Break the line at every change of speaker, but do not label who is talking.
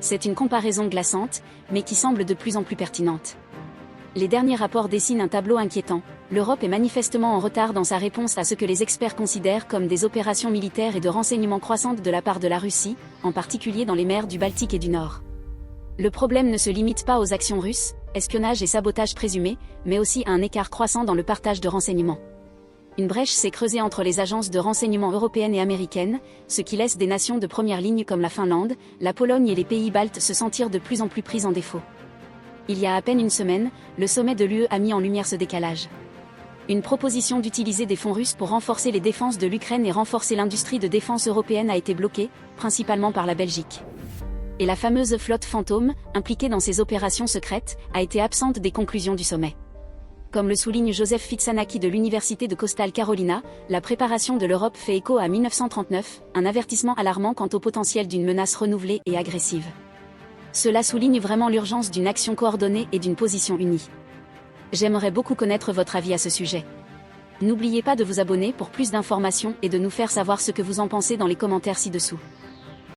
C'est une comparaison glaçante, mais qui semble de plus en plus pertinente. Les derniers rapports dessinent un tableau inquiétant. L'Europe est manifestement en retard dans sa réponse à ce que les experts considèrent comme des opérations militaires et de renseignement croissantes de la part de la Russie, en particulier dans les mers du Baltique et du Nord. Le problème ne se limite pas aux actions russes, espionnage et sabotage présumés, mais aussi à un écart croissant dans le partage de renseignements. Une brèche s'est creusée entre les agences de renseignement européennes et américaines, ce qui laisse des nations de première ligne comme la Finlande, la Pologne et les pays baltes se sentir de plus en plus prises en défaut. Il y a à peine une semaine, le sommet de l'UE a mis en lumière ce décalage. Une proposition d'utiliser des fonds russes pour renforcer les défenses de l'Ukraine et renforcer l'industrie de défense européenne a été bloquée, principalement par la Belgique. Et la fameuse flotte fantôme, impliquée dans ces opérations secrètes, a été absente des conclusions du sommet. Comme le souligne Joseph Fitsanaki de l'Université de Coastal Carolina, la préparation de l'Europe fait écho à 1939, un avertissement alarmant quant au potentiel d'une menace renouvelée et agressive. Cela souligne vraiment l'urgence d'une action coordonnée et d'une position unie. J'aimerais beaucoup connaître votre avis à ce sujet. N'oubliez pas de vous abonner pour plus d'informations et de nous faire savoir ce que vous en pensez dans les commentaires ci-dessous.